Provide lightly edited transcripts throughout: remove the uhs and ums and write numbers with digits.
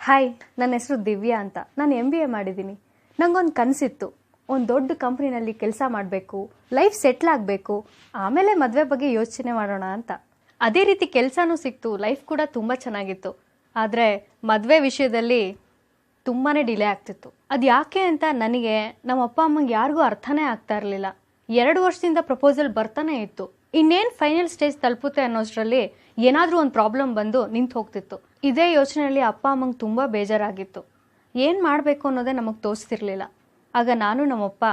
Hi, ನನ್ನ ಹೆಸರು ದಿವ್ಯಾ ಅಂತ. ನಾನು MBA ಮಾಡಿದ್ದೀನಿ. ನನಗೊಂದು ಕನಸಿತ್ತು, ಒಂದು ದೊಡ್ಡ ಕಂಪ್ನಿನಲ್ಲಿ ಕೆಲಸ ಮಾಡಬೇಕು, ಲೈಫ್ ಸೆಟ್ಲ್ ಆಗಬೇಕು, ಆಮೇಲೆ ಮದುವೆ ಬಗ್ಗೆ ಯೋಚನೆ ಮಾಡೋಣ ಅಂತ. ಅದೇ ರೀತಿ ಕೆಲಸನೂ ಸಿಕ್ತು, ಲೈಫ್ ಕೂಡ ತುಂಬ ಚೆನ್ನಾಗಿತ್ತು. ಆದರೆ ಮದುವೆ ವಿಷಯದಲ್ಲಿ ತುಂಬಾ ಡಿಲೇ ಆಗ್ತಿತ್ತು. ಅದು ಯಾಕೆ ಅಂತ ನನಗೆ, ನಮ್ಮ ಅಪ್ಪ ಅಮ್ಮಂಗೆ ಯಾರಿಗೂ ಅರ್ಥನೇ ಆಗ್ತಾ ಇರಲಿಲ್ಲ. 2 ವರ್ಷದಿಂದ ಪ್ರಪೋಸಲ್ ಬರ್ತಾನೆ ಇತ್ತು. ಇನ್ನೇನು ಫೈನಲ್ ಸ್ಟೇಜ್ ತಲುಪುತ್ತೆ ಅನ್ನೋಷ್ಟರಲ್ಲಿ ಏನಾದರೂ ಒಂದು ಪ್ರಾಬ್ಲಮ್ ಬಂದು ನಿಂತು ಹೋಗ್ತಿತ್ತು. ಇದೇ ಯೋಚನೆಯಲ್ಲಿ ಅಪ್ಪ ಅಮ್ಮಂಗೆ ತುಂಬ ಬೇಜಾರಾಗಿತ್ತು. ಏನು ಮಾಡಬೇಕು ಅನ್ನೋದೇ ನಮಗೆ ತೋರಿಸ್ತಿರ್ಲಿಲ್ಲ. ಆಗ ನಾನು ನಮ್ಮಪ್ಪ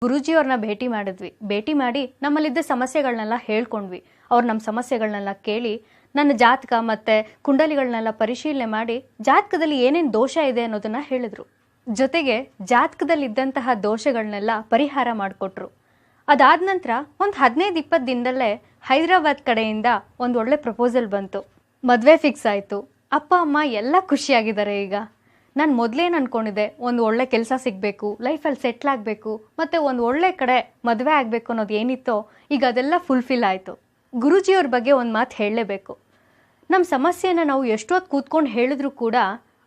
ಗುರೂಜಿಯವ್ರನ್ನ ಭೇಟಿ ಮಾಡಿ ನಮ್ಮಲ್ಲಿದ್ದ ಸಮಸ್ಯೆಗಳನ್ನೆಲ್ಲ ಹೇಳ್ಕೊಂಡ್ವಿ. ಅವ್ರು ನಮ್ಮ ಸಮಸ್ಯೆಗಳನ್ನೆಲ್ಲ ಕೇಳಿ, ನನ್ನ ಜಾತಕ ಮತ್ತು ಕುಂಡಲಿಗಳನ್ನೆಲ್ಲ ಪರಿಶೀಲನೆ ಮಾಡಿ ಜಾತಕದಲ್ಲಿ ಏನೇನು ದೋಷ ಇದೆ ಅನ್ನೋದನ್ನು ಹೇಳಿದ್ರು. ಜೊತೆಗೆ ಜಾತಕದಲ್ಲಿದ್ದಂತಹ ದೋಷಗಳನ್ನೆಲ್ಲ ಪರಿಹಾರ ಮಾಡಿಕೊಟ್ರು. ಅದಾದ ನಂತರ ಒಂದು 15-20 ದಿನದಲ್ಲೇ ಹೈದರಾಬಾದ್ ಕಡೆಯಿಂದ ಒಂದು ಒಳ್ಳೆ ಪ್ರಪೋಸಲ್ ಬಂತು. ಮದುವೆ ಫಿಕ್ಸ್ ಆಯಿತು. ಅಪ್ಪ ಅಮ್ಮ ಎಲ್ಲ ಖುಷಿಯಾಗಿದ್ದಾರೆ. ಈಗ ನಾನು ಮೊದಲೇನು ಅಂದ್ಕೊಂಡಿದ್ದೆ, ಒಂದು ಒಳ್ಳೆ ಕೆಲಸ ಸಿಗಬೇಕು, ಲೈಫಲ್ಲಿ ಸೆಟ್ಲ್ ಆಗಬೇಕು, ಮತ್ತು ಒಂದು ಒಳ್ಳೆ ಕಡೆ ಮದುವೆ ಆಗಬೇಕು ಅನ್ನೋದು ಏನಿತ್ತೋ ಈಗ ಅದೆಲ್ಲ ಫುಲ್ಫಿಲ್ ಆಯಿತು. ಗುರೂಜಿಯವ್ರ ಬಗ್ಗೆ ಒಂದು ಮಾತು ಹೇಳಲೇಬೇಕು. ನಮ್ಮ ಸಮಸ್ಯೆನ ನಾವು ಎಷ್ಟೊತ್ತು ಕೂತ್ಕೊಂಡು ಹೇಳಿದ್ರು ಕೂಡ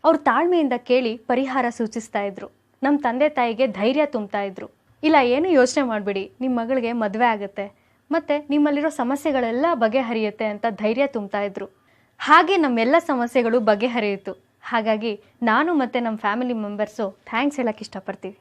ಅವ್ರು ತಾಳ್ಮೆಯಿಂದ ಕೇಳಿ ಪರಿಹಾರ ಸೂಚಿಸ್ತಾ ಇದ್ರು. ನಮ್ಮ ತಂದೆ ತಾಯಿಗೆ ಧೈರ್ಯ ತುಂಬ್ತಾ ಇದ್ರು. ಇಲ್ಲ, ಏನು ಯೋಚನೆ ಮಾಡಬೇಡಿ, ನಿಮ್ಮ ಮಗಳಿಗೆ ಮದುವೆ ಆಗುತ್ತೆ ಮತ್ತು ನಿಮ್ಮಲ್ಲಿರೋ ಸಮಸ್ಯೆಗಳೆಲ್ಲ ಬಗೆಹರಿಯುತ್ತೆ ಅಂತ ಧೈರ್ಯ ತುಂಬ್ತಾ ಇದ್ರು. ಹಾಗೆ ನಮ್ಮೆಲ್ಲ ಸಮಸ್ಯೆಗಳು ಬಗೆಹರಿಯಿತು. ಹಾಗಾಗಿ ನಾನು ಮತ್ತು ನಮ್ಮ ಫ್ಯಾಮಿಲಿ ಮೆಂಬರ್ಸು ಥ್ಯಾಂಕ್ಸ್ ಹೇಳೋಕ್ಕೆ ಇಷ್ಟಪಡ್ತೀವಿ.